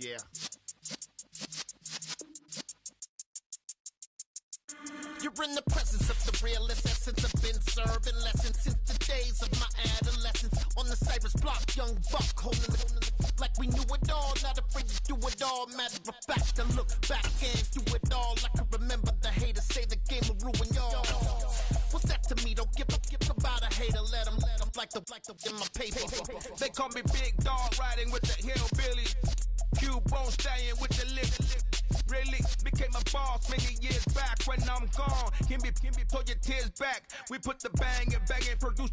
Yeah. You're in the presence of the realest essence. I've been serving lessons since the days of my adolescence. On the Cypress block, young buck holding the like we knew it all. Not afraid to do it all. Matter of fact, to look back and do it all. I can remember the haters say the game will ruin y'all. What's that to me? Don't give about a hater. Let them like the in my paper. They call me Big Dog, riding with the hillbilly. Cubone staying with the lip. Really became a boss many years back. When I'm gone, can be pull your tears back. We put the bang and produce.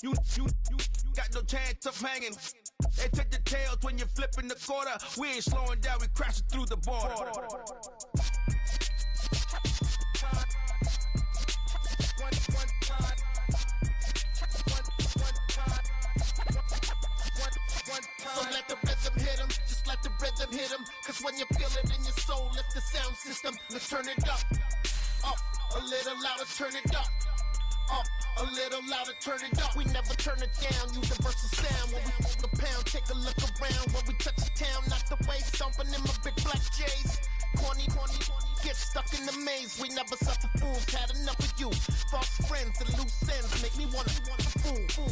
You got no chance of hanging. They take the tails when you're flipping the quarter. We ain't slowing down, we crashing through the border. So let the rhythm hit him, just let the rhythm hit him. Cause when you feel it in your soul, lift the sound system. Let's turn it up, a little louder, turn it up, a little louder, turn it up. We never turn it down, universal sound. When we move the pound, take a look around. When we touch the town, not the way, stomping in my big black J's. Corny, get stuck in the maze. We never suffer fools, had enough of you. False friends and loose ends make me wanna fool.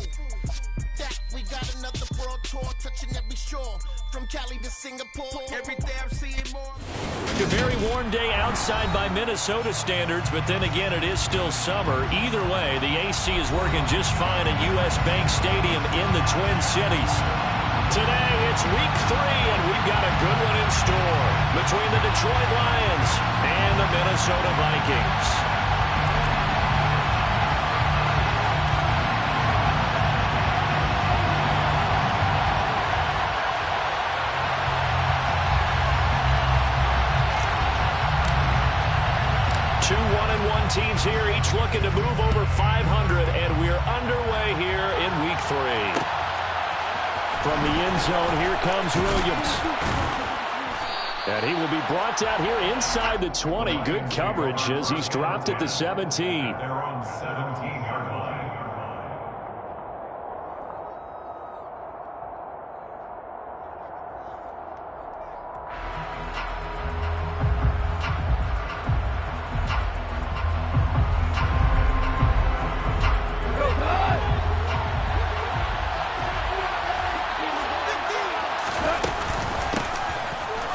That we got another world tour, touching every shore, from Cali to Singapore. Every day I'm seeing more. A very warm day outside by Minnesota standards, but then again, it is still summer. Either way, the AC is working just fine at US Bank Stadium in the Twin Cities. Today, it's week 3, and we've got a good one in store between the Detroit Lions and the Minnesota Vikings. 2 1-1 teams here, each looking to move over 500, and we're underway here in week 3. From the end zone, here comes Williams. And he will be brought down here inside the 20. Good coverage as he's dropped at the 17. They're on 17-yard line.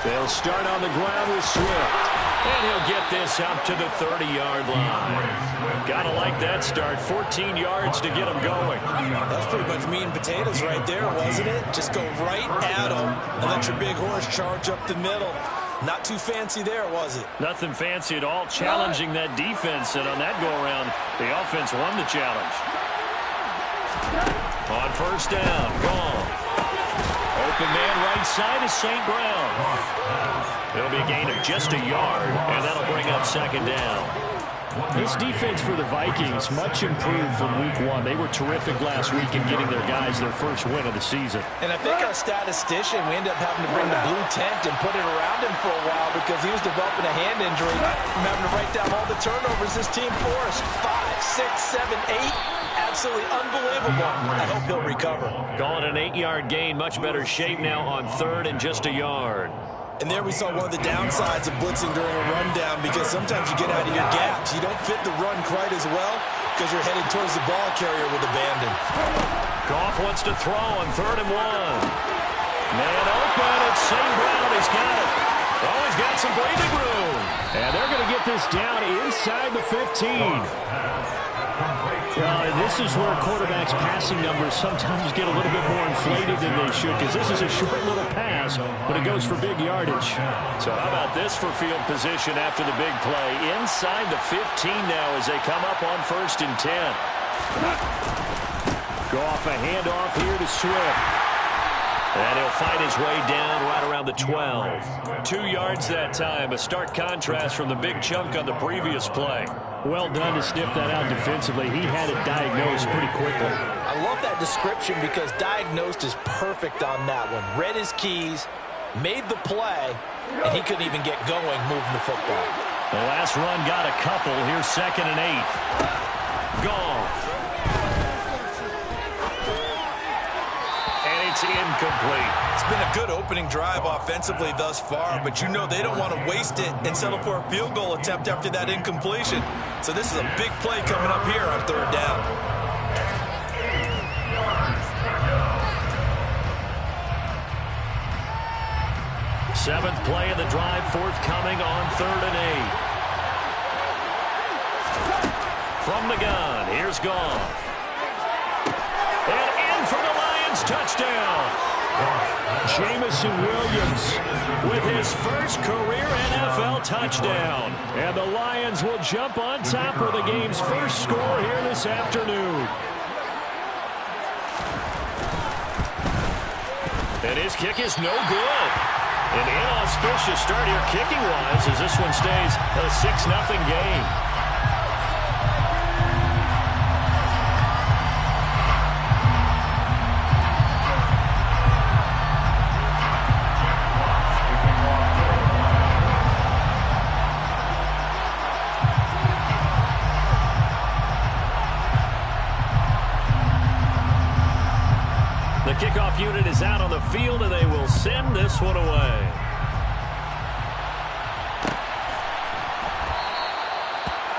They'll start on the ground with Swift. And he'll get this up to the 30-yard line. Gotta like that start. 14 yards to get him going. That's pretty much meat and potatoes right there, wasn't it? Just go right at him and let your big horse charge up the middle. Not too fancy there, was it? Nothing fancy at all. Challenging that defense. And on that go-around, the offense won the challenge. On first down, Gone. Open man right side is St. Brown. It'll be a gain of just a yard, and that'll bring up second down. This defense for the Vikings, much improved from week 1. They were terrific last week in getting their guys their first win of the season. And I think our statistician, we ended up having to bring the blue tent and put it around him for a while because he was developing a hand injury. I'm having to write down all the turnovers this team forced. 5, 6, 7, 8. Absolutely unbelievable. I hope he'll recover. Going an 8-yard gain, much better shape now on third and just a yard. And there we saw one of the downsides of blitzing during a rundown because sometimes you get out of your gaps. You don't fit the run quite as well because you're headed towards the ball carrier with abandon. Goff wants to throw on 3rd and 1. Man open, it's St. Brown. He's got it. Oh, he's got some breathing room. And they're going to get this down inside the 15. This is where quarterbacks' passing numbers sometimes get a little bit more inflated than they should because this is a short little pass, but it goes for big yardage. So how about this for field position after the big play? Inside the 15 now as they come up on 1st and 10. Go off a handoff here to Swift. And he'll fight his way down right around the 12. 2 yards that time, a stark contrast from the big chunk on the previous play. Well done to sniff that out defensively. He had it diagnosed pretty quickly. I love that description because diagnosed is perfect on that one. Read his keys, made the play, and he couldn't even get going moving the football. The last run got a couple. Here's 2nd and 8. Gone. It's incomplete. It's been a good opening drive offensively thus far, but you know they don't want to waste it and settle for a field goal attempt after that incompletion. So this is a big play coming up here on third down. Seventh play of the drive forthcoming on 3rd and 8. From the gun, here's Goff. And in for the Lions touchdown. Jamison Williams with his first career NFL touchdown. And the Lions will jump on top for the game's first score here this afternoon. And his kick is no good. An inauspicious start here kicking-wise as this one stays a 6-0 game. The kickoff unit is out on the field, and they will send this one away.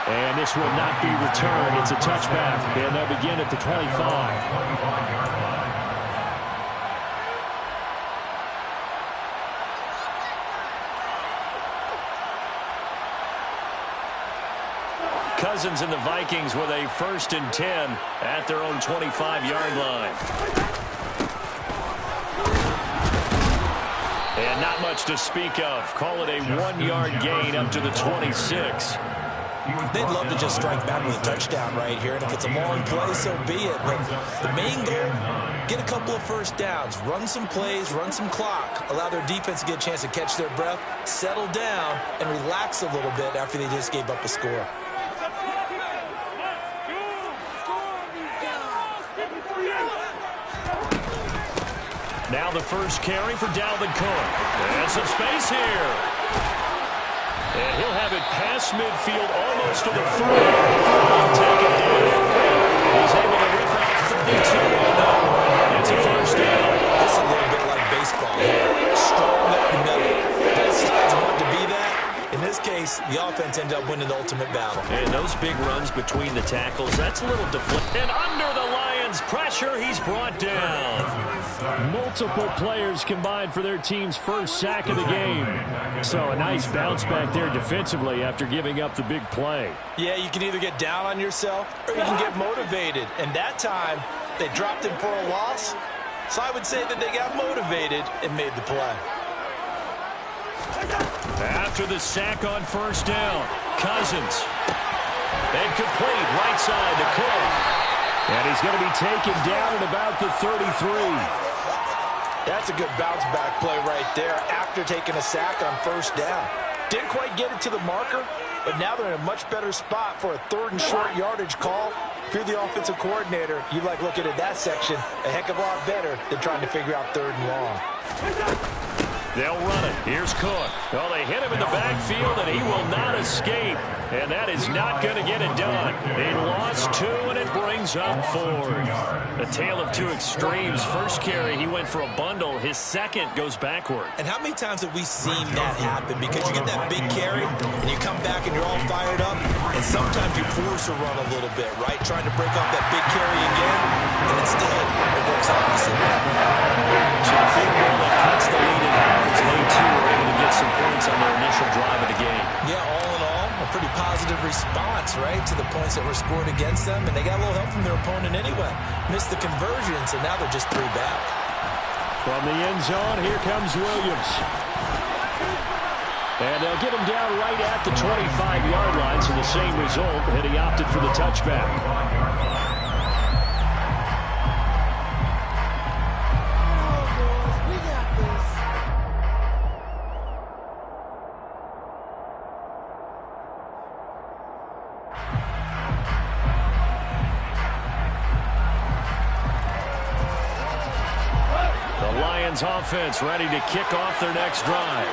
And this will not be returned. It's a touchback, and they'll begin at the 25. Cousins and the Vikings with a 1st and 10 at their own 25-yard line. And not much to speak of. Call it a 1-yard gain up to the 26. They'd love to just strike back with a touchdown right here, and if it's a long play, so be it. But the main goal, get a couple of first downs, run some plays, run some clock, allow their defense to get a chance to catch their breath, settle down, and relax a little bit after they just gave up a score. Now the first carry for Dalvin Cook. And some space here. And he'll have it past midfield almost to the 30. He'll take it down. He's able to rip out 32 on that one. It's a first down. This is a little bit like baseball here. Strong up the middle. Both sides want to be that. In this case, the offense ended up winning the ultimate battle. And those big runs between the tackles, that's a little deflect. And under the Lions' pressure, he's brought down. Multiple players combined for their team's first sack of the game. So a nice bounce back there defensively after giving up the big play. Yeah, you can either get down on yourself or you can get motivated. And that time, they dropped him for a loss. So I would say that they got motivated and made the play. After the sack on first down, Cousins. And complete right side to Cook. And he's going to be taken down at about the 33. That's a good bounce back play right there after taking a sack on first down. Didn't quite get it to the marker, but now they're in a much better spot for a 3rd and short yardage call. If you're the offensive coordinator, you like looking at that section a heck of a lot better than trying to figure out 3rd and long. They'll run it. Here's Cook. Well, they hit him in the backfield, and he will not escape. And that is not going to get it done. They lost 2, and it brings up 4. A tale of two extremes. First carry, he went for a bundle. His second goes backward. And how many times have we seen that happen? Because you get that big carry, and you come back, and you're all fired up, and sometimes you force a run a little bit, right? Trying to break off that big carry again, and instead, it works opposite. So the field goal that cuts the lead in half as they, too, were able to get some points on their initial drive of the game. Yeah, all in all, a pretty positive response, right, to the points that were scored against them, and they got a little help from their opponent anyway. Missed the conversions, and now they're just 3 back. From the end zone, here comes Williams. And they'll get him down right at the 25-yard line, so the same result, and he opted for the touchback. Offense ready to kick off their next drive.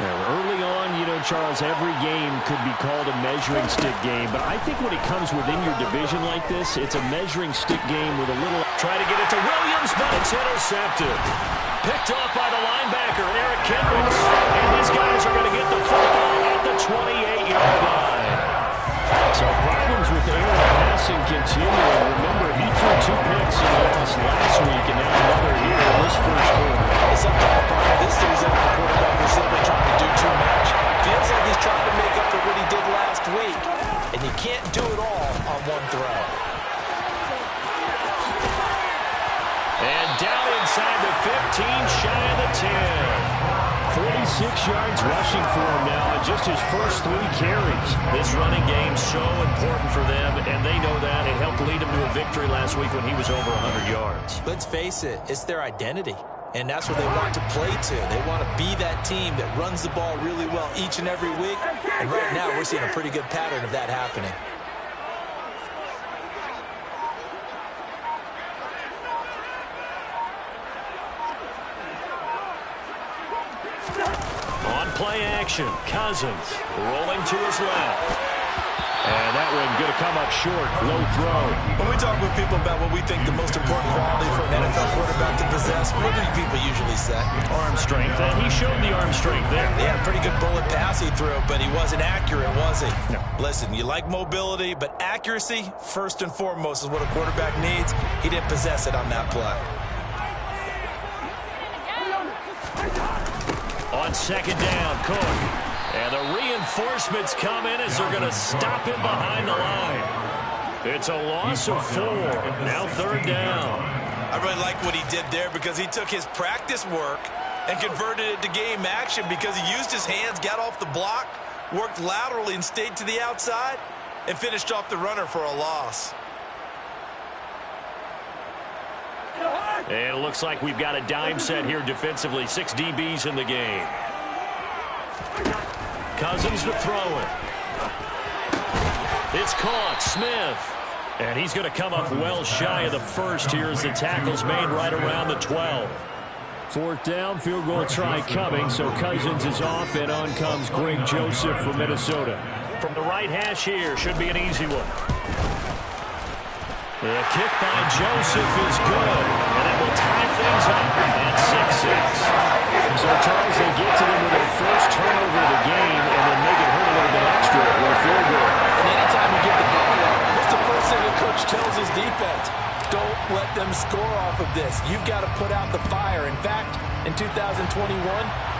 Early on, Charles, every game could be called a measuring stick game, but I think when it comes within your division like this, it's a measuring stick game with a little... Try to get it to Williams, but it's intercepted. Picked off by the linebacker, Eric Kendricks. And these guys are going to get the football at the 28-yard line. So problems with Aaron passing continuing. Remember, he threw 2 picks in the loss last week, and now another here in this first quarter. Sometimes part of this season, the quarterback is simply trying to do too much. Feels like he's trying to make up for what he did last week, and you can't do it all on one throw. And down inside the 15, shy of the 10. 46 yards rushing for him now, and just his first 3 carries. This running game so important for them, and they know that. It helped lead them to a victory last week when he was over 100 yards. Let's face it, it's their identity. And that's what they want to play to. They want to be that team that runs the ball really well each and every week. And right now, we're seeing a pretty good pattern of that happening. On play action, Cousins rolling to his left. And that one going to come up short, low throw. When we talk with people about what we think the most important quality for an NFL quarterback to possess, what do people usually say? Arm strength, and he showed the arm strength there. He had a pretty good bullet pass he threw, but he wasn't accurate, was he? No. Listen, you like mobility, but accuracy, first and foremost, is what a quarterback needs. He didn't possess it on that play. On second down, Cook. And the reinforcements come in as they're going to stop him behind the line. It's a loss of 4. Now third down. I really like what he did there because he took his practice work and converted it to game action because he used his hands, got off the block, worked laterally and stayed to the outside, and finished off the runner for a loss. And it looks like we've got a dime set here defensively. 6 DBs in the game. Cousins to throw it. It's caught. Smith. And he's going to come up well shy of the first here as the tackle's made right around the 12. 4th down, field goal try coming, so Cousins is off, and on comes Greg Joseph from Minnesota. From the right hash here, should be an easy one. The kick by Joseph is good, and it will tie things up at 6-6. So, Charles, they get to them with their first turnover of the game and then make it hurt a little bit extra with a field goal. And anytime you give the ball up, what's the first thing the coach tells his defense? Don't let them score off of this. You've got to put out the fire. In fact, in 2021,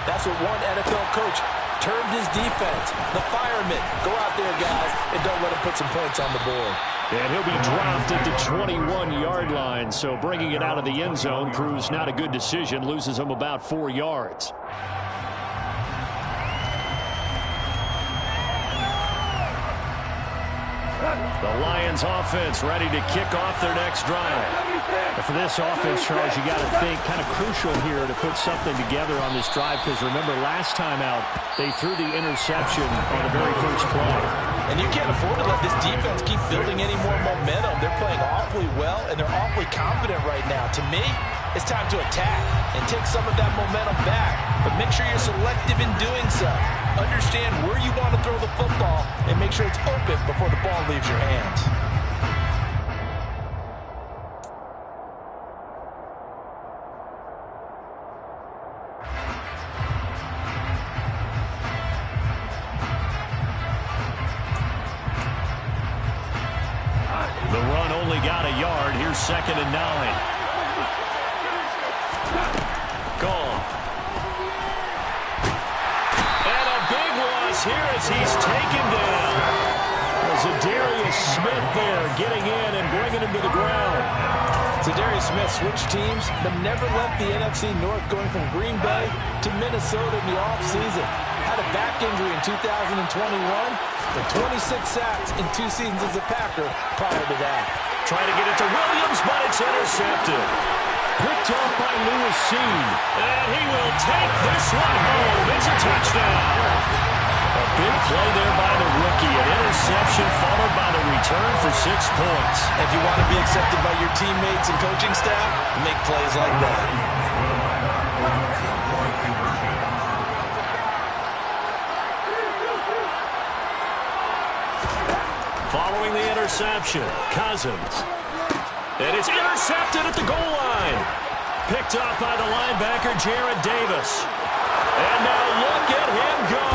that's what one NFL coach termed his defense. The firemen. Go out there, guys, and don't let them put some points on the board. And he'll be dropped at the 21-yard line, so bringing it out of the end zone proves not a good decision, loses him about 4 yards. The Lions offense ready to kick off their next drive. And for this offense, Charles, you got to think kind of crucial here to put something together on this drive, because remember last time out they threw the interception on the very first play. And you can't afford to let this defense keep building any more momentum. They're playing awfully well, and they're awfully confident right now. To me, it's time to attack and take some of that momentum back. But make sure you're selective in doing so. Understand where you want to throw the football and make sure it's open before the ball leaves your hands. The run only got a yard. Here's 2nd and 9. Gone. And a big loss here as he's taken down. Zadarius Smith there getting in and bringing him to the ground. Zadarius Smith switched teams but never left the NFC North, going from Green Bay to Minnesota in the offseason. Had a back injury in 2021, but 26 sacks in 2 seasons as a Packer prior to that. Trying to get it to Williams, but it's intercepted. Picked off by Lewis Seen. And he will take this one home. It's a touchdown. A big play there by the rookie. An interception followed by the return for 6 points. If you want to be accepted by your teammates and coaching staff, make plays like that. Following the interception, Cousins. And it's intercepted at the goal line. Picked off by the linebacker, Jared Davis. And now look at him go.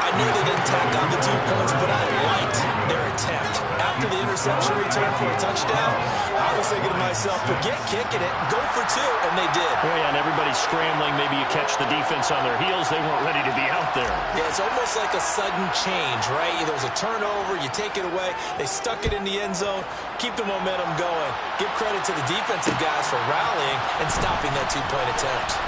I knew they didn't tack on the 2 points, but I liked their attempt. After the interception return for a touchdown, I was thinking to myself, forget kicking it, go for 2, and they did. Oh, yeah, and everybody's scrambling. Maybe you catch the defense on their heels. They weren't ready to be out there. Yeah, it's almost like a sudden change, right? There was a turnover, you take it away, they stuck it in the end zone, keep the momentum going. Give credit to the defensive guys for rallying and stopping that 2-point attempt.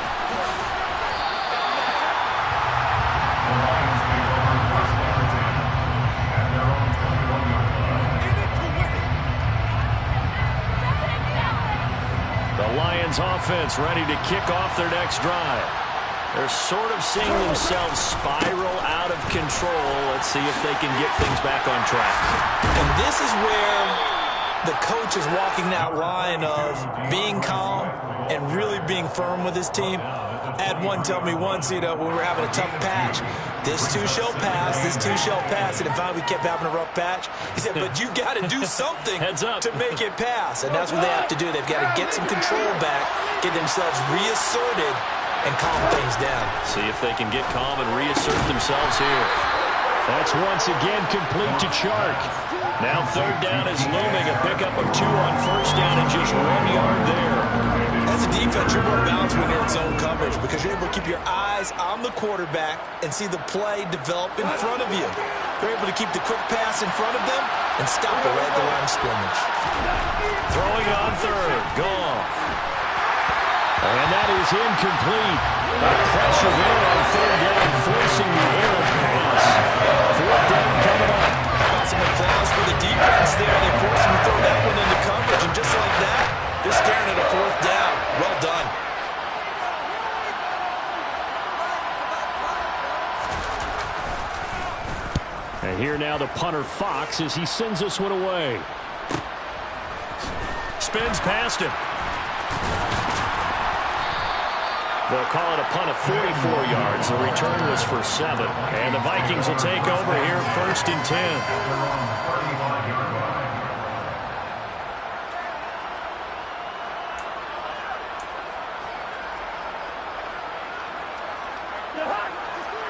Lions offense ready to kick off their next drive. They're sort of seeing themselves spiral out of control. Let's see if they can get things back on track. And this is where the coach is walking that line of being calm and really being firm with his team. I had one tell me once, when we were having a tough patch, this too shall pass, this too shall pass, and finally we kept having a rough patch. He said, but you got to do something to make it pass, and that's what they have to do. They've got to get some control back, get themselves reasserted, and calm things down. See if they can get calm and reassert themselves here. That's once again complete to Chark. Now 3rd down is looming, a pickup of 2 on 1st down and just 1 yard there. As a defense, you're more balanced when you're in zone coverage because you're able to keep your eyes on the quarterback and see the play develop in front of you. You're able to keep the quick pass in front of them and stop it right at the line of scrimmage. Throwing on 3rd, Goff. And that is incomplete. Pressure there on 3rd down, forcing the errant pass. 4th down coming up. Some applause for the defense there. They forced him to throw that one into coverage, and just like that, they're staring at a 4th down. Well done. And here now the punter Fox as he sends this one away. Spins past him. They'll call it a punt of 44 yards. The return was for 7. And the Vikings will take over here 1st and 10.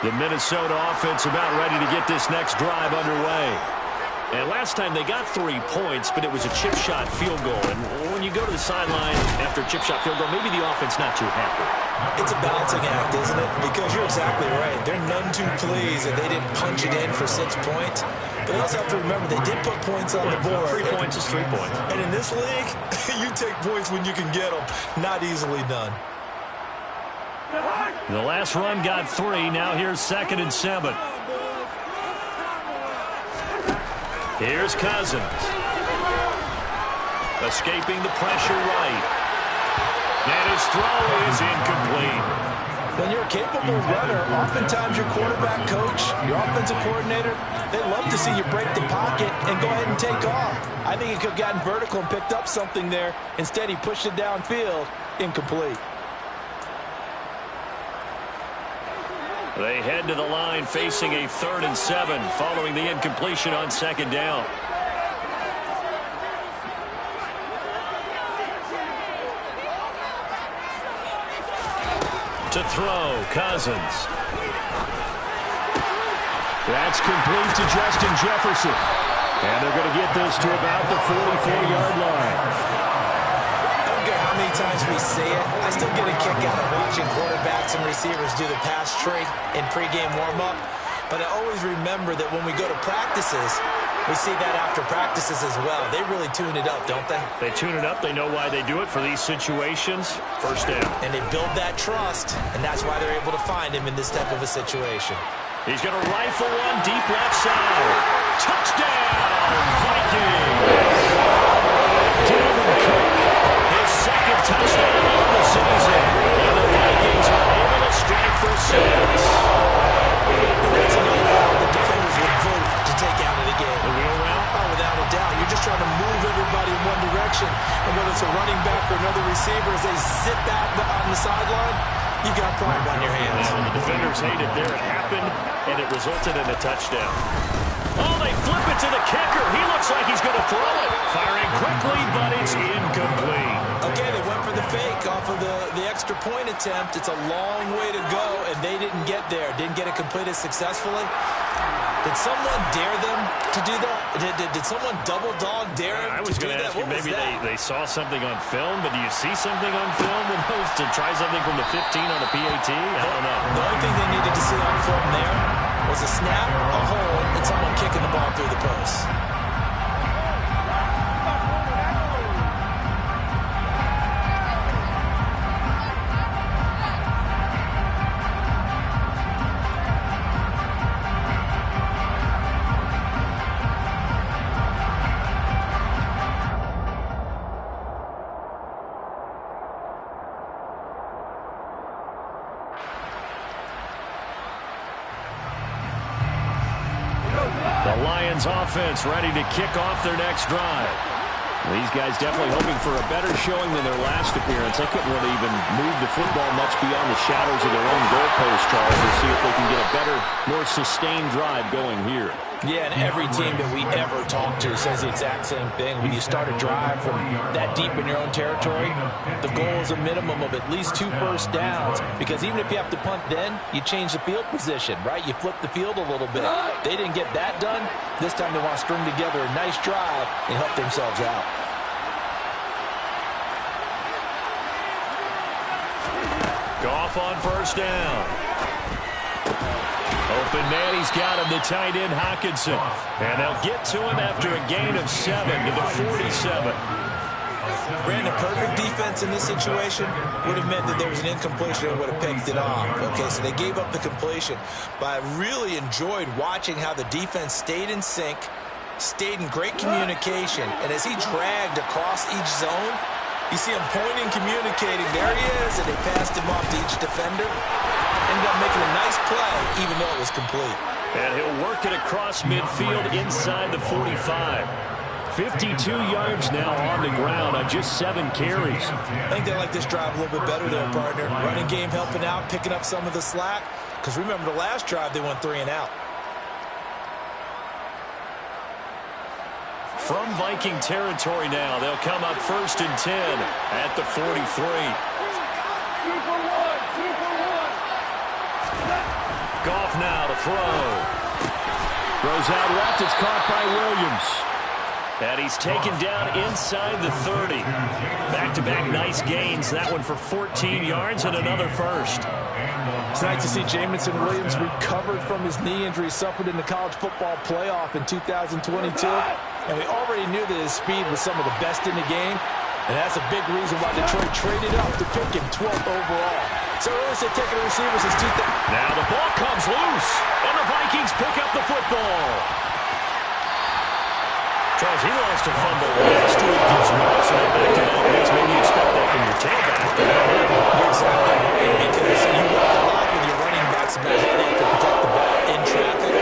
The Minnesota offense about ready to get this next drive underway. And last time they got 3 points, but it was a chip shot field goal. And when you go to the sideline after a chip shot field goal, maybe the offense not too happy. It's a balancing act, isn't it? Because you're exactly right. They're none too pleased that they didn't punch it in for 6 points. But they also have to remember they did put points on the board. 3 points is 3 points. And in this league, you take points when you can get them. Not easily done. The last run got 3. Now here's 2nd and 7. Here's Cousins. Escaping the pressure right. And his throw is incomplete. When you're a capable runner, oftentimes your quarterback coach, your offensive coordinator, they love to see you break the pocket and go ahead and take off. I think he could have gotten vertical and picked up something there. Instead, he pushed it downfield. Incomplete. They head to the line facing a 3rd and 7 following the incompletion on 2nd down. To throw, Cousins. That's complete to Justin Jefferson. And they're going to get this to about the 44-yard line. How many times we see it, I still get a kick out of watching quarterbacks and receivers do the pass tree in pregame warm-up. But I always remember that when we go to practices, we see that after practices as well. They really tune it up, don't they? They tune it up. They know why they do it for these situations. 1st down. And they build that trust, and that's why they're able to find him in this type of a situation. He's going to rifle one deep left side. Touchdown, Vikings! Dalvin Cook, his 2nd touchdown of the season. And the Vikings are able to strike for 6. That's another route the defenders would vote to take out of the game. The wheel route? Oh, without a doubt. You're just trying to move everybody in one direction. And whether it's a running back or another receiver, as they sit back on the sideline, you got pride on your hands. And the defenders hate it there. It happened, and it resulted in a touchdown. Oh, they looks like he's going to throw it. Firing quickly, but it's incomplete. Okay, they went for the fake off of the extra point attempt. It's a long way to go, and they didn't get there. Didn't get it completed successfully. Did someone dare them to do that? Did someone double dog dare them I was going to ask you, maybe they saw something on film, but do you see something on film to try something from the 15 on a PAT? I don't know. The only thing they needed to see on film there was a snap, a hold, and someone kicking the ball through the post. The Lions offense ready to kick off their next drive. These guys definitely hoping for a better showing than their last appearance. They couldn't really even move the football much beyond the shadows of their own goalpost, Charles. We'll see if they can get a better, more sustained drive going here. Yeah, and every team that we ever talk to says the exact same thing. When you start a drive from that deep in your own territory, the goal is a minimum of at least 2 first downs, because even if you have to punt then, you change the field position, right? You flip the field a little bit. They didn't get that done. This time they want to string together a nice drive and help themselves out. Goff on first down. Open man, he's got him, the tight end Hockenson. And they'll get to him after a gain of 7 to the 47. Brandon, perfect defense in this situation would have meant that there was an incompletion and would have picked it off. Okay, so they gave up the completion. But I really enjoyed watching how the defense stayed in sync, stayed in great communication. And as he dragged across each zone, you see him pointing, communicating. There he is, and they passed him off to each defender. Ended up making a nice play, even though it was complete. And he'll work it across midfield inside the 45. 52 yards now on the ground on just 7 carries. I think they like this drive a little bit better there, partner. Running game helping out, picking up some of the slack. Because remember, the last drive, they went 3 and out. From Viking territory now, they'll come up 1st and 10 at the 43. Goff now to throw. Throws out left. It's caught by Williams. And he's taken down inside the 30. Back-to-back nice gains. That one for 14 yards and another first. It's nice to see Jamison Williams recovered from his knee injury suffered in the college football playoff in 2022. And we already knew that his speed was some of the best in the game. And that's a big reason why Detroit traded up to pick him 12th overall. So early they've taken a receiver since 2000. Now the ball comes loose, and the Vikings pick up the football. Charles, he lost a fumble last week as well, so that back-to-back weeks, maybe you expect that from your tailback. Exactly. Because you work a lot with your running backs about how they have to protect the ball in traffic.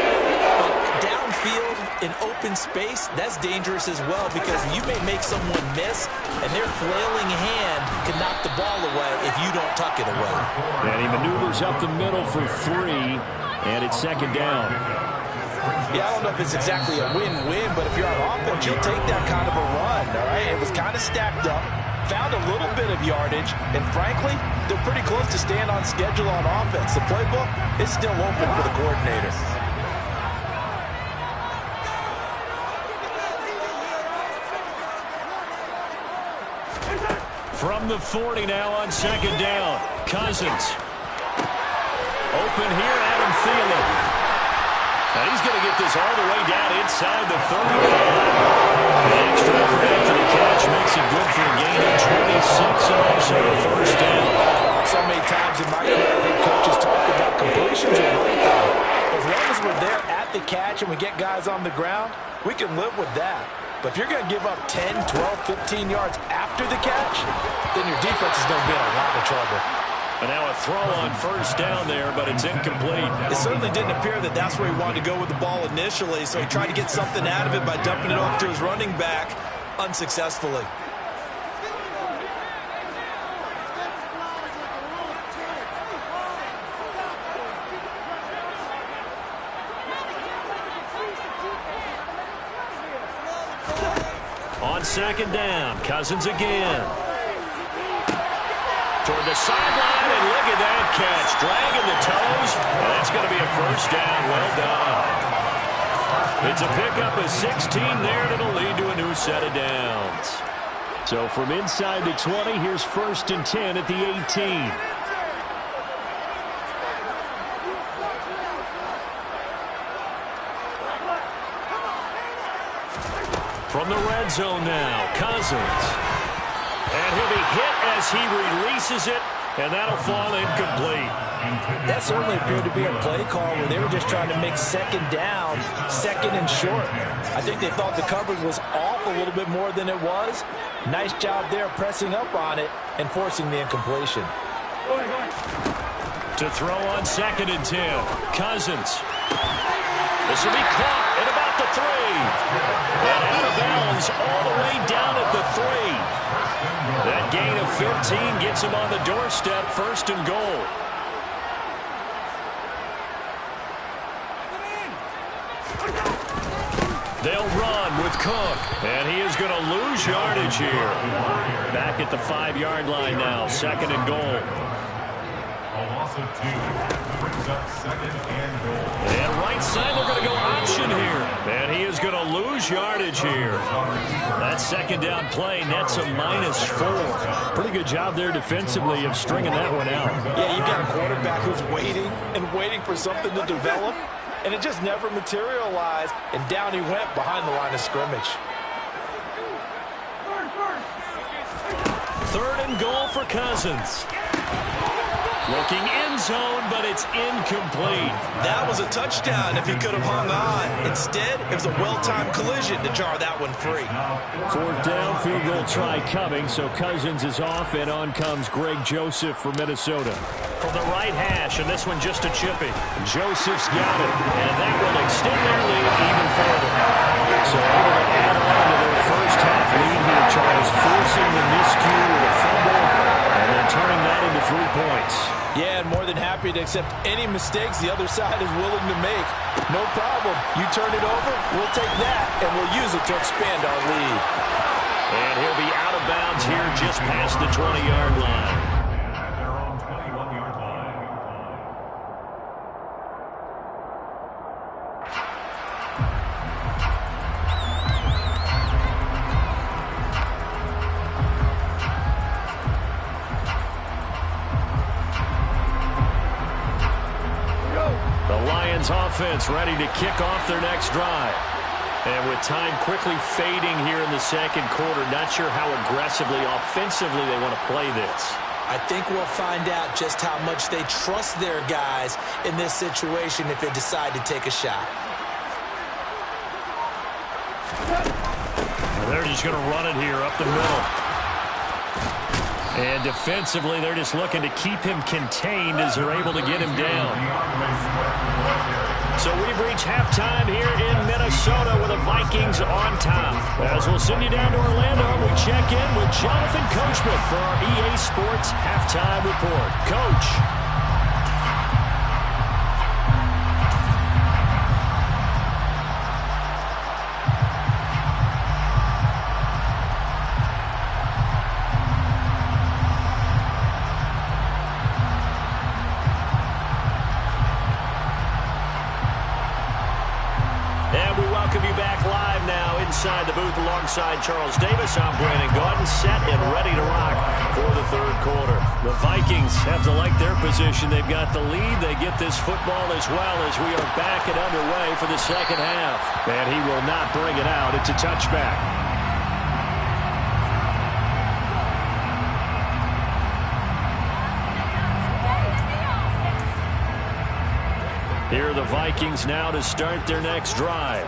But downfield, in open space, that's dangerous as well, because you may make someone miss, and their flailing hand can knock the ball away if you don't tuck it away. And he maneuvers up the middle for 3, and it's 2nd down. Yeah, I don't know if it's exactly a win-win, but if you're on offense, you'll take that kind of a run, all right? It was kind of stacked up, found a little bit of yardage, and frankly, they're pretty close to staying on schedule on offense. The playbook is still open for the coordinator. From the 40 now on 2nd down. Cousins. Open here, Adam Thielen. And he's going to get this all the way down inside the 35. The extra effort after the catch makes it good for a gain of 26 and also a first down. So many times in my career, I've heard coaches talk about completions and run time. As long as we're there at the catch and we get guys on the ground, we can live with that. But if you're going to give up 10, 12, 15 yards after the catch, then your defense is going to be in a lot of trouble. And now a throw on first down there, but it's incomplete. It certainly didn't appear that that's where he wanted to go with the ball initially, so he tried to get something out of it by dumping it off to his running back unsuccessfully. On second down, Cousins again. Toward the sideline, and look at that catch. Dragging the toes, and that's going to be a first down. Well done. It's a pickup of 16 there, and it'll lead to a new set of downs. So from inside the 20, here's 1st and 10 at the 18. From the red zone now, Cousins. And he'll be hit as he releases it, and that'll fall incomplete. That certainly appeared to be a play call where they were just trying to make second down, second and short. I think they thought the coverage was off a little bit more than it was. Nice job there pressing up on it and forcing the incompletion. To throw on 2nd and 10, Cousins. This will be caught at about the 3. And out of bounds all the way down at the 3. That gain of 15 gets him on the doorstep, 1st and goal. They'll run with Cook, and he is going to lose yardage here. Back at the 5-yard line now, 2nd and goal. A loss of 2 brings up 2nd and goal. And right side, they're going to go option here. And he is going to lose yardage here. That 2nd down play nets a -4. Pretty good job there defensively of stringing that one out. Yeah, you've got a quarterback who's waiting and waiting for something to develop, and it just never materialized, and down he went behind the line of scrimmage. 3rd and goal for Cousins. Looking end zone, but it's incomplete. That was a touchdown if he could have hung on. Instead, it was a well-timed collision to jar that one free. 4th down, field goal try coming, so Cousins is off, and on comes Greg Joseph for Minnesota. From the right hash, and this one just a chippy. Joseph's got it, and that will extend their lead even further. So able to add on to their first half lead here, Charles, forcing the miscue with a fumble, and then turning that into 3 points. Yeah, and more than happy to accept any mistakes the other side is willing to make. No problem. You turn it over, we'll take that, and we'll use it to expand our lead. And he'll be out of bounds here just past the 20-yard line. At their own 21-yard line. Offense ready to kick off their next drive. And with time quickly fading here in the 2nd quarter, not sure how aggressively, offensively they want to play this. I think we'll find out just how much they trust their guys in this situation if they decide to take a shot. They're just going to run it here up the middle. And defensively, they're just looking to keep him contained as they're able to get him down. So we've reached halftime here in Minnesota with the Vikings on top. As we'll send you down to Orlando, we check in with Jonathan Coachman for our EA Sports Halftime Report. Coach. Inside the booth alongside Charles Davis, I'm Brandon Gaudin, set and ready to rock for the 3rd quarter. The Vikings have to like their position. They've got the lead. They get this football as well as we are back and underway for the 2nd half. And he will not bring it out. It's a touchback. Here are the Vikings now to start their next drive.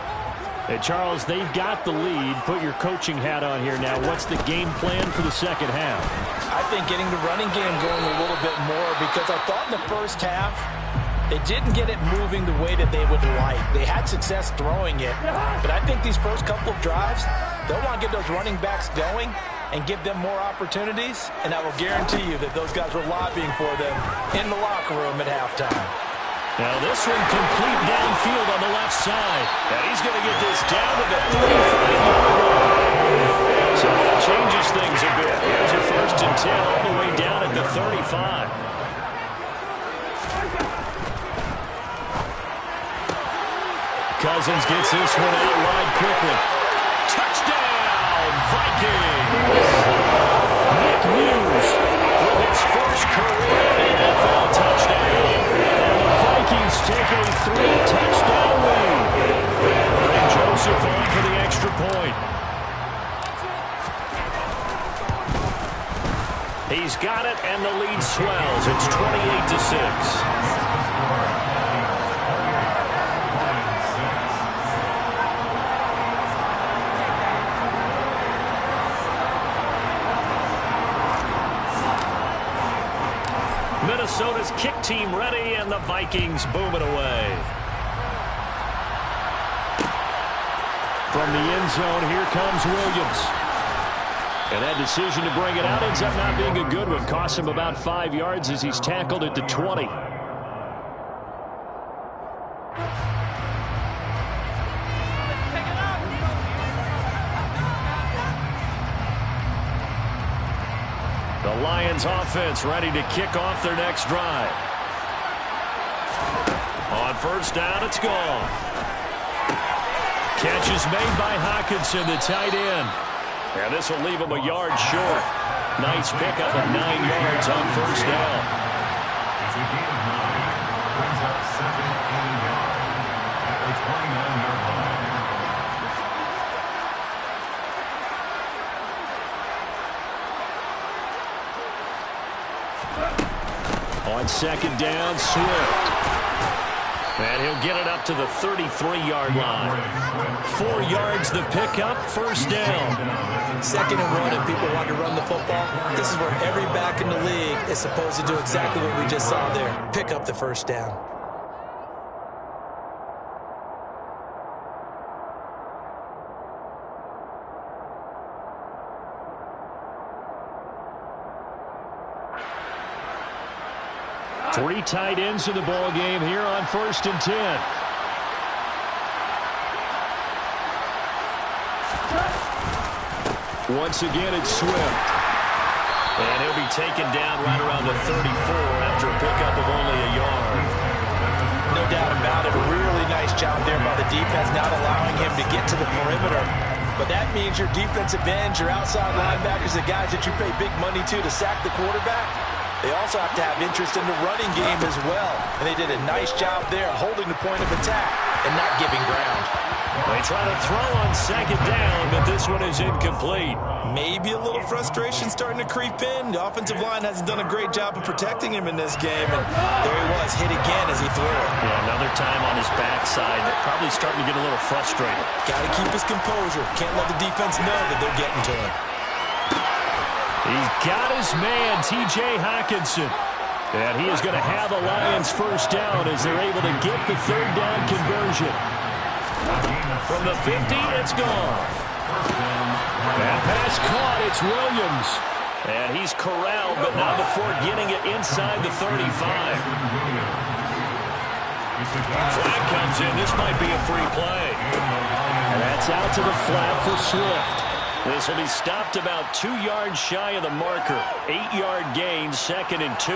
Hey, Charles, they've got the lead. Put your coaching hat on here now. What's the game plan for the 2nd half? I think getting the running game going a little bit more because I thought in the first half they didn't get it moving the way that they would like. They had success throwing it, but I think these first couple of drives, they'll want to get those running backs going and give them more opportunities, and I will guarantee you that those guys were lobbying for them in the locker room at halftime. Now this one complete downfield on the left side. And he's going to get this down to the 35-yard line. Cousins gets this one out wide quickly. Touchdown, Vikings! Nick Muse with his first career NFL touchdown. And the Vikings take a 3-touchdown lead. Greg Joseph on for the extra point. He's got it, and the lead swells. It's 28-6. Minnesota's kick team ready, and the Vikings boom it away. From the end zone, here comes Williams. And that decision to bring it out ends up not being a good one. Costs him about 5 yards as he's tackled at the 20. The Lions offense ready to kick off their next drive. On first down, it's gone. Catch is made by Hockenson, the tight end. And this will leave him a yard short. Nice pickup of 9 yards on first down. It's a gain of 9. Brings up 2nd and 9 at the 29-yard line. On second down, Swift. And he'll get it up to the 33-yard line. 4 yards the pickup, first down. Second and 1, and people want to run the football. This is where every back in the league is supposed to do exactly what we just saw there. Pick up the first down. Three tight ends in the ball game here on 1st and 10. Once again, it's Swift. And he'll be taken down right around the 34 after a pickup of only a yard. No doubt about it. A really nice job there by the defense, not allowing him to get to the perimeter. But that means your defensive ends, your outside linebackers, the guys that you pay big money to sack the quarterback, they also have to have interest in the running game as well. And they did a nice job there holding the point of attack and not giving ground. They try to throw on second down, but this one is incomplete. Maybe a little frustration starting to creep in. The offensive line hasn't done a great job of protecting him in this game. And there he was, hit again as he threw it. Yeah, another time on his backside. Probably starting to get a little frustrated. Got to keep his composure. Can't let the defense know that they're getting to him. He's got his man, T.J. Hockenson. And he is going to have the Lions first down as they're able to get the third down conversion. From the 50, it's gone. That pass caught, it's Williams. And he's corralled, but not before getting it inside the 35. Flag comes in. This might be a free play. And that's out to the flat for Swift. This will be stopped about 2 yards shy of the marker. 8-yard gain, 2nd and 2.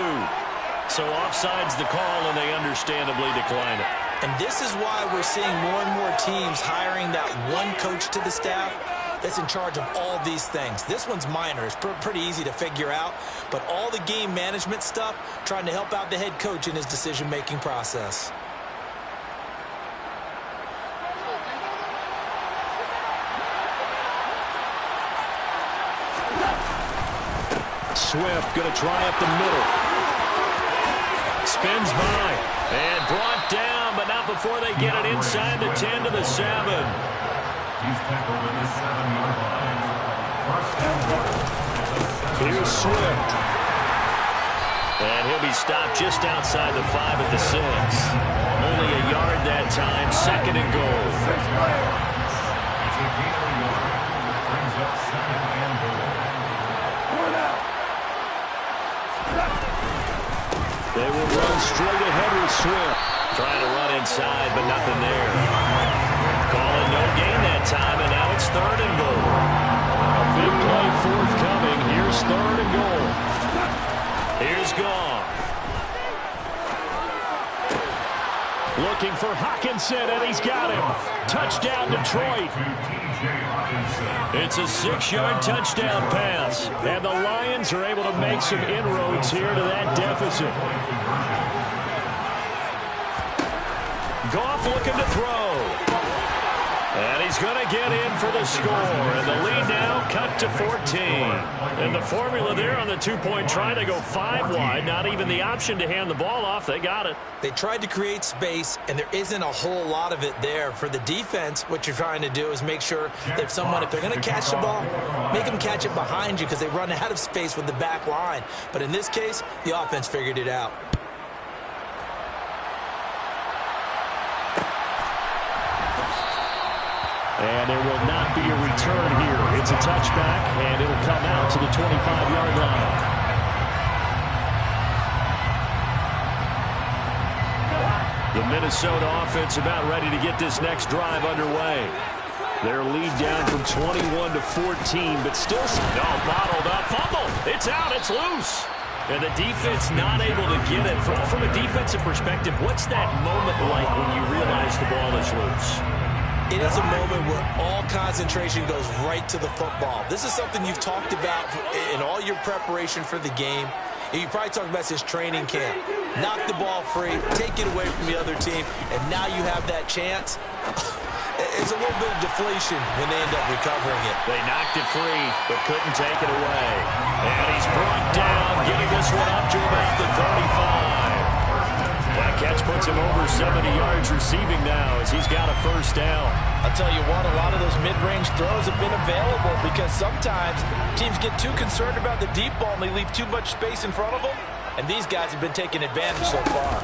So offside's the call, and they understandably decline it. And this is why we're seeing more and more teams hiring that one coach to the staff that's in charge of all these things. This one's minor. It's pretty easy to figure out. But all the game management stuff, trying to help out the head coach in his decision-making process. Swift going to try up the middle. Spins by and brought down, but not before they get it inside the 10 to the 7. He's tackled at the 7-yard line. First down. Here's Swift. And he'll be stopped just outside the 5 at the 6. Only a yard that time, 2nd and goal. It's a gain of a yard. Brings up 2nd and goal. They will run straight ahead with Swift. Trying to run inside, but nothing there. Calling no gain that time, and now it's 3rd and goal. A big play forthcoming. Here's 3rd and goal. Here's Goff. looking for Hawkinson, and he's got him. Touchdown, Detroit. It's a 6-yard touchdown pass, and the Lions are able to make some inroads here to that deficit. Goff looking to throw. And he's going to get in for the score. And the lead now cut to 14. And the formula there on the two-point try to go 5 wide. Not even the option to hand the ball off. They got it. They tried to create space, and there isn't a whole lot of it there. For the defense, what you're trying to do is make sure that if they're going to catch the ball, make them catch it behind you because they run out of space with the back line. But in this case, the offense figured it out. And there will not be a return here. It's a touchback, and it'll come out to the 25-yard line. The Minnesota offense about ready to get this next drive underway. Their lead down from 21 to 14, but still bottled up. Fumble. It's out. It's loose. And the defense not able to get it. From a defensive perspective, what's that moment like when you realize the ball is loose? It is a moment where all concentration goes right to the football. This is something you've talked about in all your preparation for the game. And you probably talked about since training camp. Knock the ball free, take it away from the other team, and now you have that chance. It's a little bit of deflation when they end up recovering it. They knocked it free, but couldn't take it away. And he's brought down, getting this one up to about the 35. That catch puts him over 70 yards receiving now as he's got a first down. I'll tell you what, a lot of those mid-range throws have been available because sometimes teams get too concerned about the deep ball and they leave too much space in front of them. And these guys have been taking advantage so far.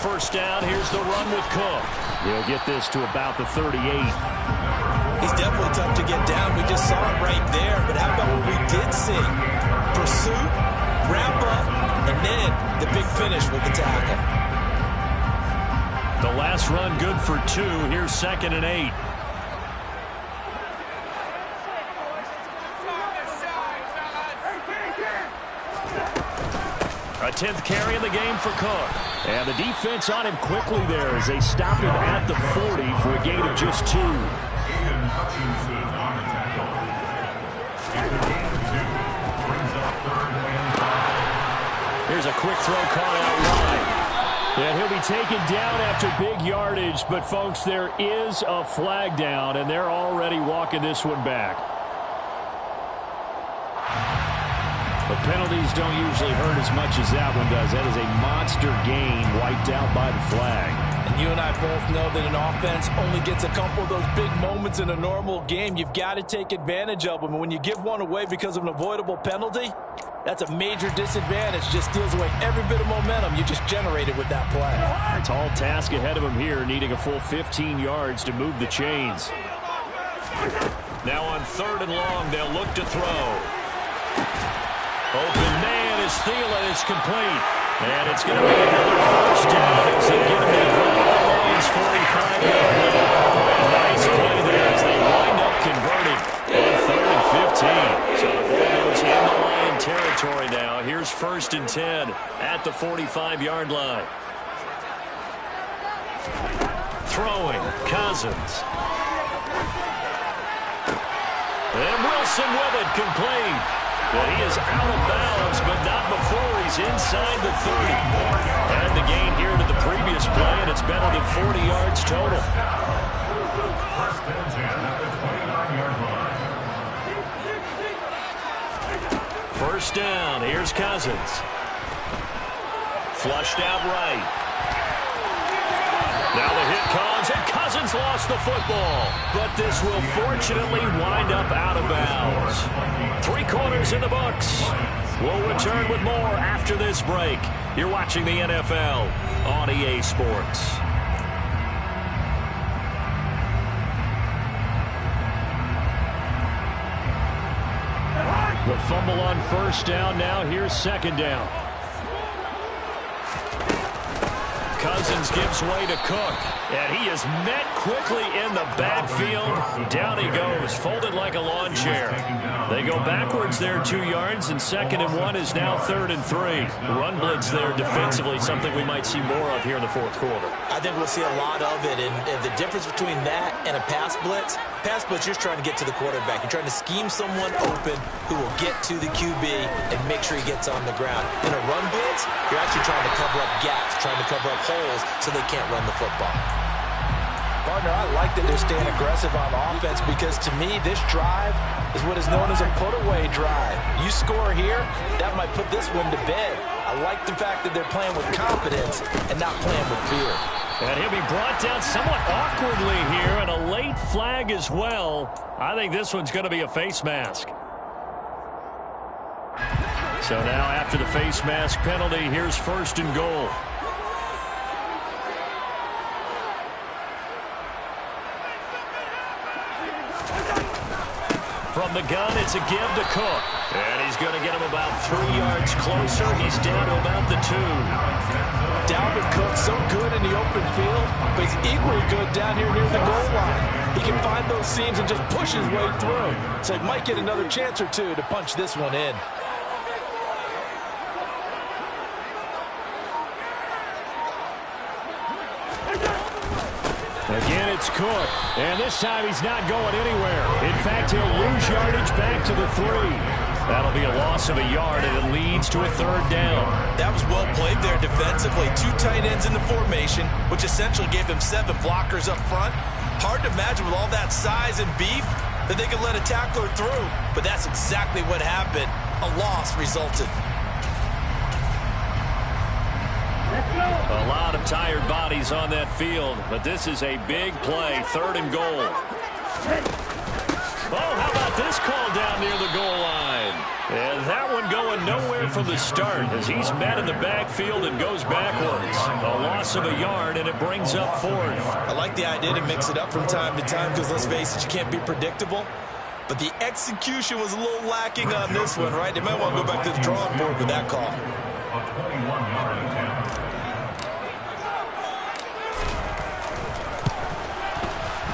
First down, here's the run with Cook. He'll get this to about the 38. He's definitely tough to get down. We just saw it right there. But how about what we did see? Pursuit, wrap up, and then the big finish with the tackle. The last run good for 2. Here's 2nd and 8. A 10th carry in the game for Cook. And the defense on him quickly there as they stop him at the 40 for a gain of just 2. Here's a quick throw caught out wide. And he'll be taken down after big yardage, but folks, there is a flag down, and they're already walking this one back. The penalties don't usually hurt as much as that one does. That is a monster gain wiped out by the flag. And you and I both know that an offense only gets a couple of those big moments in a normal game. You've got to take advantage of them. And when you give one away because of an avoidable penalty, that's a major disadvantage. Just steals away every bit of momentum you just generated with that play. A tall task ahead of him here, needing a full 15 yards to move the chains. Now on 3rd and long, they'll look to throw. Open man is Thielen. It's complete. And it's going to be another first down as they get him to the Lions 45-yard line. Nice play there as they wind up converting on 3rd and 15. So the ball goes in the Lion territory now. Here's 1st and 10 at the 45-yard line. Throwing, Cousins. And Wilson with it, complete. But he is out of bounds, but not before he's inside the 30. And the gain here to the previous play, and it's better than 40 yards total. First and 10 at the 29-yard line. First down, here's Cousins. Flushed out right. Now the hit comes, and Cousins lost the football. But this will fortunately wind up out of bounds. 3 quarters in the books. We'll return with more after this break. You're watching the NFL on EA Sports. The fumble on first down. Now here's 2nd down. Cousins gives way to Cook. And he is met quickly in the backfield. Down he goes, folded like a lawn chair. They go backwards there 2 yards, and 2nd and 1 is now 3rd and 3. Run blitz there defensively, something we might see more of here in the 4th quarter. I think we'll see a lot of it, and the difference between that and a pass blitz, you're just trying to get to the quarterback. You're trying to scheme someone open who will get to the QB and make sure he gets on the ground. In a run blitz, you're actually trying to cover up gaps, trying to cover up holes so they can't run the football. Partner, I like that they're staying aggressive on offense because, to me, this drive is what is known as a put-away drive. You score here, that might put this one to bed. I like the fact that they're playing with confidence and not playing with fear. And he'll be brought down somewhat awkwardly here, and a late flag as well. I think this one's going to be a face mask. So now after the face mask penalty, here's 1st and goal. From the gun, it's a give to Cook. And he's going to get him about 3 yards closer. He's down to about the 2. Dalvin Cook, so good in the open field, but he's equally good down here near the goal line. He can find those seams and just push his way through. So he might get another chance or two to punch this one in. Again, it's Cook. And this time he's not going anywhere. In fact, he'll lose yardage back to the 3. That'll be a loss of a yard, and it leads to a 3rd down. That was well played there defensively. 2 tight ends in the formation, which essentially gave them 7 blockers up front. Hard to imagine with all that size and beef that they could let a tackler through. But that's exactly what happened. A loss resulted. A lot of tired bodies on that field, but this is a big play, 3rd and goal. Oh, how about this call down near the goal line? And that one going nowhere from the start as he's met in the backfield and goes backwards. A loss of a yard, and it brings up 4th. I like the idea to mix it up from time to time because, let's face it, you can't be predictable. But the execution was a little lacking on this one, right? They might want to go back to the drawing board with that call. A 21-yard attempt.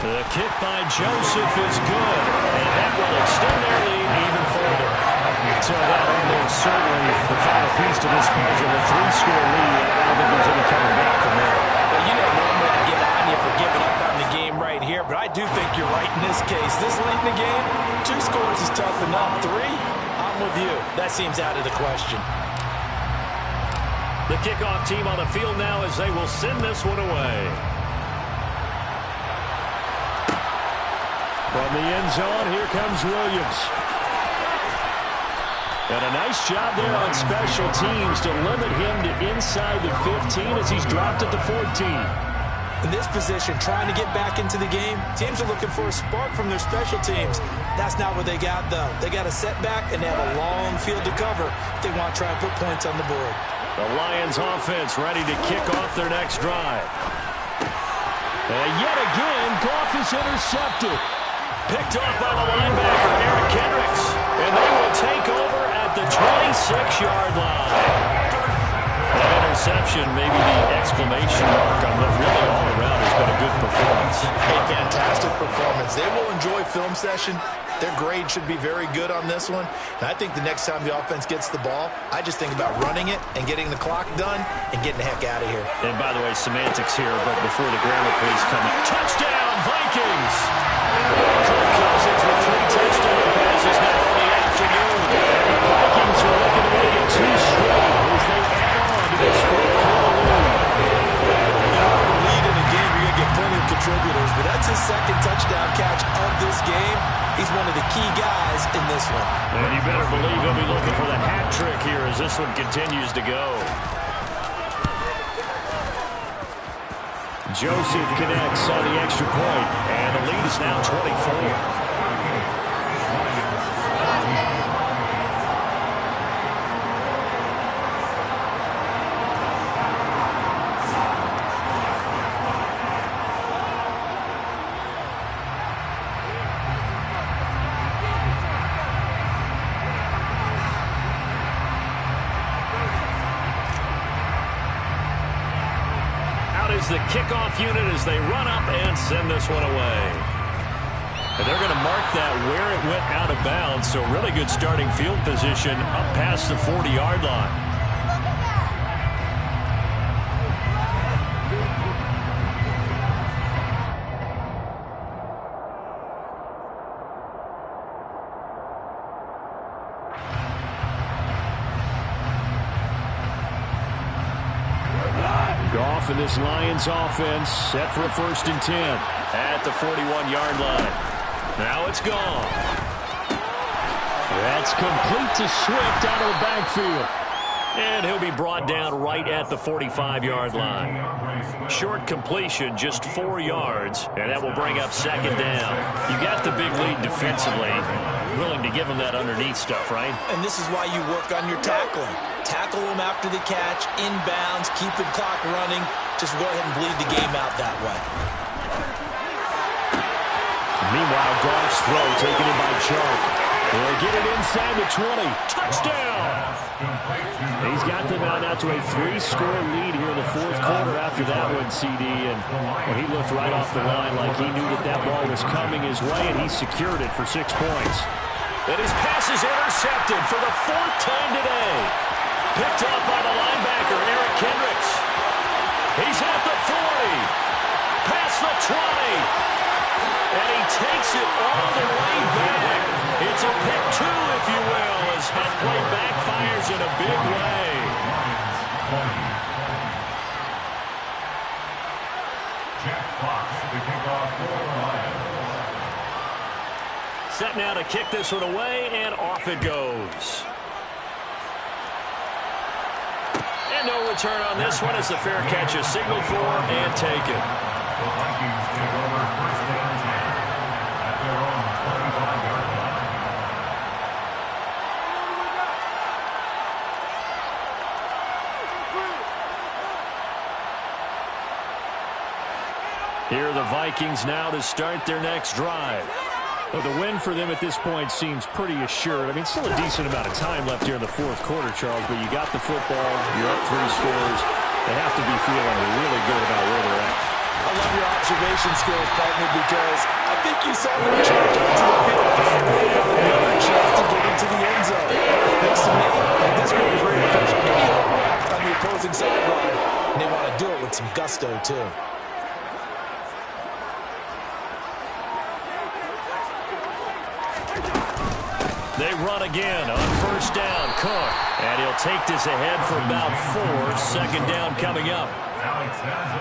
The kick by Joseph is good, and that will extend their lead even further. So that almost certainly the final piece to this puzzle, a 3-score lead. I don't think there's any coming back from there. Well, you know, normally I get on you for giving up on the game right here, but I do think you're right in this case. This late in the game, 2 scores is tough enough. 3, I'm with you. That seems out of the question. The kickoff team on the field now as they will send this one away. From the end zone, here comes Williams. And a nice job there on special teams to limit him to inside the 15 as he's dropped at the 14. In this position, trying to get back into the game, teams are looking for a spark from their special teams. That's not what they got, though. They got a setback, and they have a long field to cover if they want to try and put points on the board. The Lions offense ready to kick off their next drive. And yet again, Goff is intercepted. Picked off by the linebacker, Eric Kendricks. And they will take over at the 26-yard line. That interception, maybe the exclamation mark on what really all around has been a good performance. A fantastic performance. They will enjoy film session. Their grade should be very good on this one. And I think the next time the offense gets the ball, I just think about running it and getting the clock done and getting the heck out of here. And by the way, semantics here, but before the grammar police come up. Touchdown, Vikings! Kirk Cousins with 3 touchdown passes now in the afternoon. The Vikings are looking to make it 2 straight as they add on to this 4th quarter lead. Lead in a game, you're going to get plenty of contributors, but that's his 2nd touchdown catch of this game. He's one of the key guys in this one. And you better believe he'll be looking for the hat trick here as this one continues to go. Joseph connects on the extra point, and the lead is now 24. is the kickoff unit as they run up and send this one away. And they're going to mark that where it went out of bounds, so really good starting field position up past the 40-yard line. Goff and this Lions offense set for a 1st and 10 at the 41-yard line. Now it's gone. That's complete to Swift out of the backfield. And he'll be brought down right at the 45-yard line. Short completion, just 4 yards, and that will bring up 2nd down. You got the big lead defensively. Willing to give him that underneath stuff, right? And this is why you work on your tackling. Tackle him after the catch, inbounds, keep the clock running. Just go ahead and bleed the game out that way. Meanwhile, Goff's throw taken in by Chark. They'll get it inside the 20. Touchdown! He's got them out now to a 3-score lead here in the 4th quarter after that one, CD. And well, he looked right off the line like he knew that that ball was coming his way, and he secured it for 6 points. And his pass is intercepted for the 4th time today. Picked up by the linebacker, Eric Kendricks. He's at the 40. Past the 20. And he takes it all the way back. It's a pick 2, if you will, as Hmfl backfires in a big way. Jack Fox, the kickoff for the Lions. Set now to kick this one away, and off it goes. And no return on this one as the fair catch is signaled for and taken. The Vikings take over 1st and 10 at their own 45-yard line. Here are the Vikings now to start their next drive. Well, the win for them at this point seems pretty assured. I mean, still a decent amount of time left here in the 4th quarter, Charles, but you got the football, you're up 3 scores. They have to be feeling really good about where they're at. I love your observation skills, partner, because I think you saw them charge onto the field and put it on another chance to get into the end zone. Thanks to me, this group is ready to push any impact on the opposing sideline, and they want to do it with some gusto, too. They run again on 1st down. Cook. And he'll take this ahead for about 4. 2nd down coming up.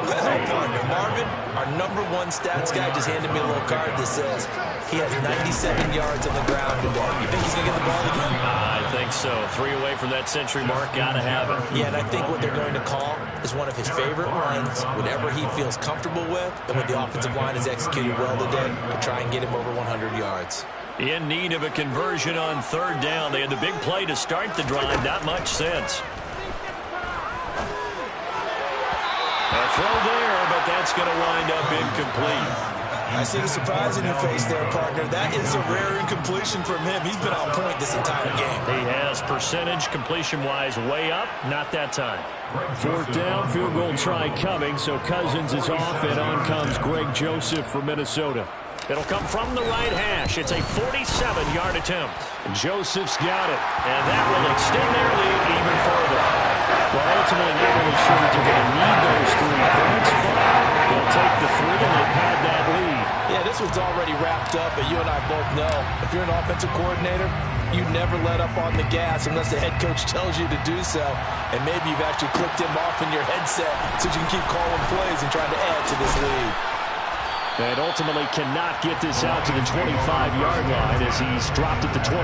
Well, partner, Marvin, our #1 stats guy just handed me a little card that says he has 97 yards on the ground today. You think he's going to get the ball again? I think so. 3 away from that century mark. Got to have it. Yeah, and I think what they're going to call is one of his favorite runs, whatever he feels comfortable with, and what the offensive line has executed well today to try and get him over 100 yards. In need of a conversion on 3rd down. They had the big play to start the drive. Not much sense. A throw there, but that's going to wind up incomplete. I see the surprise in your face there, partner. That is a rare incompletion from him. He's been on point this entire game. He has percentage completion-wise way up. Not that time. 4th down, field goal try coming. So Cousins is off, and on comes Greg Joseph from Minnesota. It'll come from the right hash. It's a 47-yard attempt. Joseph's got it, and that will extend their lead even further. Well, ultimately, not really sure that they're going to need those 3 points, but they'll take the 3, and they've had that lead. Yeah, this one's already wrapped up, but you and I both know if you're an offensive coordinator, you never let up on the gas unless the head coach tells you to do so, and maybe you've actually clicked him off in your headset so you can keep calling plays and trying to add to this lead. And ultimately cannot get this out to the 25-yard line as he's dropped at the 23.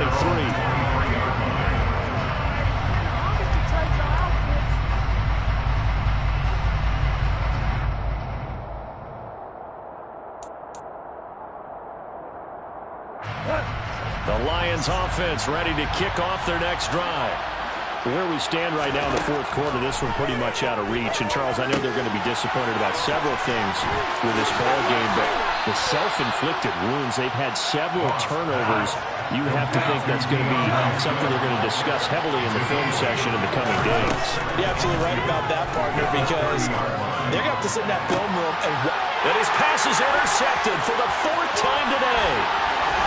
The Lions offense ready to kick off their next drive. Where we stand right now in the 4th quarter, this one pretty much out of reach. And, Charles, I know they're going to be disappointed about several things with this ball game, but the self-inflicted wounds, they've had several turnovers you have to think that's going to be something they're going to discuss heavily in the film session in the coming days. You're absolutely right about that, partner, because they're going to have to sit in that film room and his pass is intercepted for the 4th time today.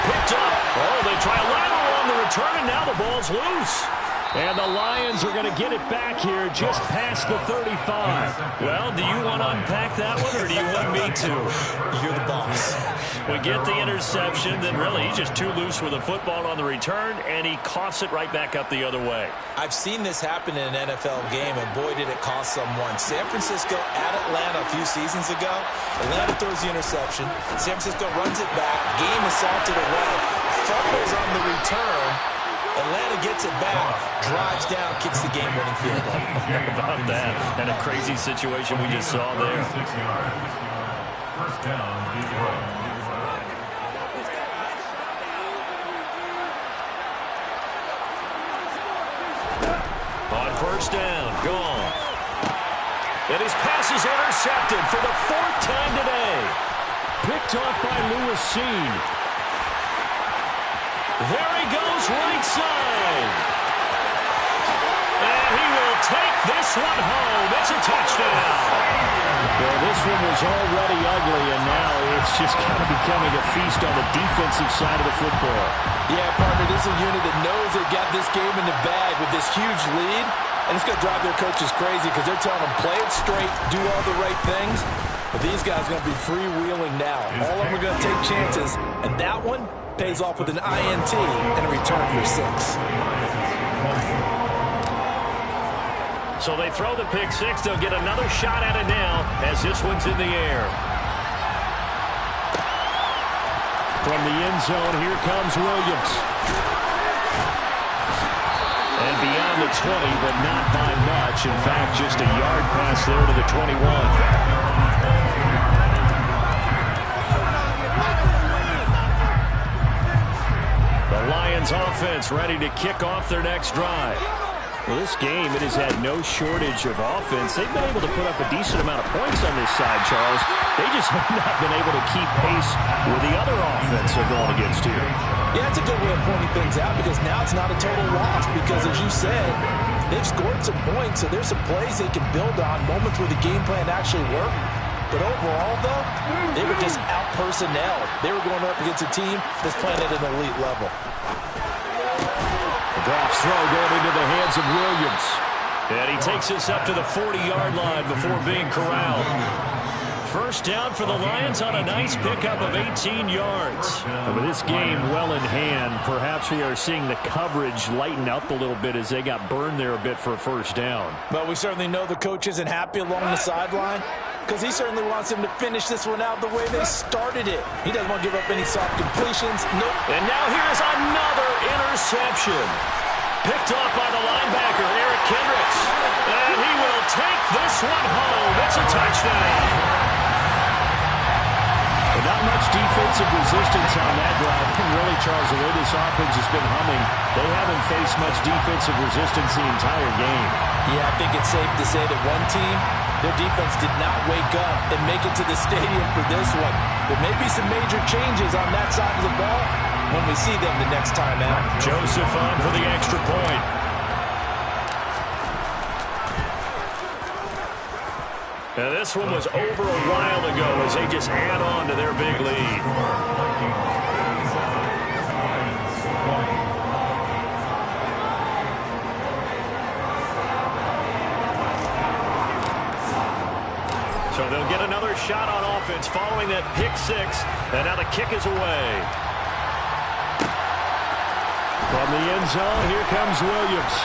Picked up. Oh, they try a lateral on the return, and now the ball's loose. And the Lions are going to get it back here just past the 35. Well, do you want to unpack that one, or do you want me to? You're the boss. We get the interception, then really he's just too loose with the football on the return, and he coughs it right back up the other way. I've seen this happen in an NFL game, and boy, did it cost someone. San Francisco at Atlanta a few seasons ago. Atlanta throws the interception. San Francisco runs it back. Game is salted away. Fumbles on the return. Atlanta gets it back, drives down, kicks the game-winning field goal. How about that? And a crazy situation we just saw there. 6 yards. First down, Detroit. On first down, gone. And his pass is intercepted for the 4th time today. Picked off by Lewis Seen. There he goes, right side. And he will take this one home. It's a touchdown. Well, this one was already ugly, and now it's just kind of becoming a feast on the defensive side of the football. Yeah, partner, this is a unit that knows they got this game in the bag with this huge lead, and it's going to drive their coaches crazy because they're telling them, play it straight, do all the right things. But these guys are going to be freewheeling now. All of them are going to take chances, and that one pays off with an INT and a return for 6. So they throw the pick 6. They'll get another shot at it now as this one's in the air. From the end zone, here comes Williams. And beyond the 20, but not by much. In fact, just a yard pass there to the 21. The Lions offense ready to kick off their next drive. Well, this game, it has had no shortage of offense. They've been able to put up a decent amount of points on this side, Charles. They just have not been able to keep pace with the other offense they're going against here. Yeah, it's a good way of pointing things out because now it's not a total loss because, as you said, they've scored some points, so there's some plays they can build on, moments where the game plan actually worked. But overall, though, they were just out-personnelled. They were going up against a team that's playing at an elite level. Drops throw going into the hands of Williams. And he takes us up to the 40-yard line before being corralled. First down for the Lions on a nice pickup of 18 yards. And with this game well in hand, perhaps we are seeing the coverage lighten up a little bit as they got burned there a bit for a first down. But we certainly know the coach isn't happy along the sideline because he certainly wants them to finish this one out the way they started it. He doesn't want to give up any soft completions. Nope. And now here's another interception. Picked off by the linebacker, Eric Kendricks. And he will take this one home. It's a touchdown. But not much defensive resistance on that drive. And really, Charles, the way this offense has been humming, they haven't faced much defensive resistance the entire game. Yeah, I think it's safe to say that one team, their defense did not wake up and make it to the stadium for this one. There may be some major changes on that side of the ball when we see them the next time out. Joseph on for the extra point. Now this one was over a while ago as they just add on to their big lead. So they'll get another shot on offense following that pick 6, and now the kick is away. From the end zone, here comes Williams.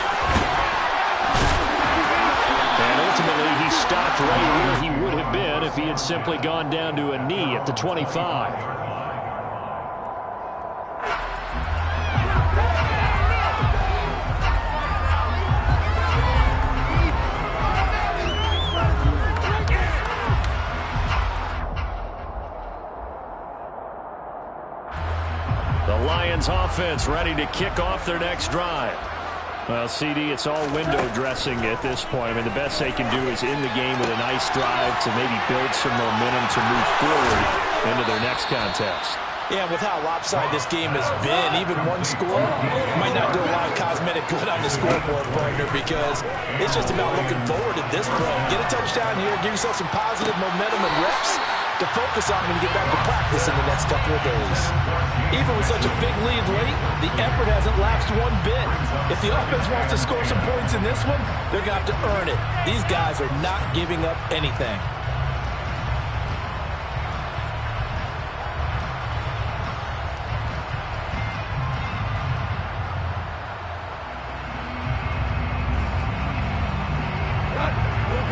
And ultimately, he stopped right where he would have been if he had simply gone down to a knee at the 25. Offense ready to kick off their next drive. Well, CD, it's all window dressing at this point. I mean, the best they can do is in the game with a nice drive to maybe build some momentum to move forward into their next contest. Yeah, with how lopsided this game has been, even one score might not do a lot of cosmetic good on the scoreboard, partner, because it's just about looking forward at this point. Get a touchdown here, give yourself some positive momentum and reps to focus on and get back to practice in the next couple of days. Even with such a big lead late, the effort hasn't lapsed one bit. If the offense wants to score some points in this one, they're going to have to earn it. These guys are not giving up anything.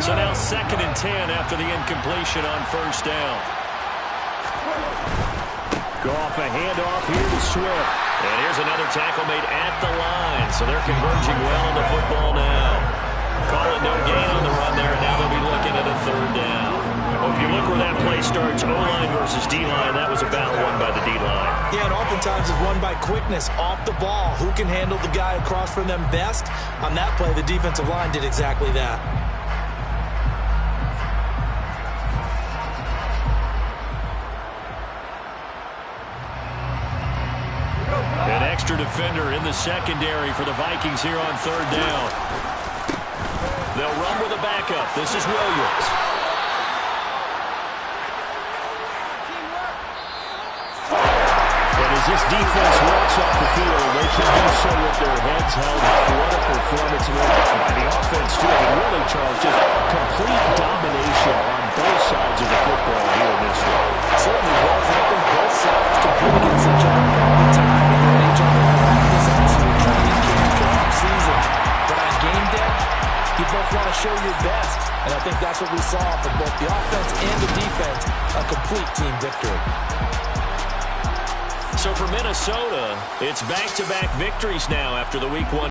So now 2nd and 10 after the incompletion on 1st down. Goff a handoff here to Swift. And here's another tackle made at the line. So they're converging well on the football now. Call it no gain on the run there, and now they'll be looking at a 3rd down. Well, if you look where that play starts, O-line versus D-line, that was a battle won by the D-line. Yeah, and oftentimes it's won by quickness, off the ball. Who can handle the guy across from them best? On that play, the defensive line did exactly that. An extra defender in the secondary for the Vikings here on 3rd down. They'll run with a backup. This is Williams. And as this defense walks off the field, they can do so with their heads held. What a performance by the offense, too. I mean, really, Charles, just complete domination on both sides of the football here in this one. Certainly was. I think both sides compete against each other all the time. Each other practice outside training camp or off season. But on game day, you both want to show your best. And I think that's what we saw from both the offense and the defense. A complete team victory. So for Minnesota, it's back-to-back victories now after the Week 1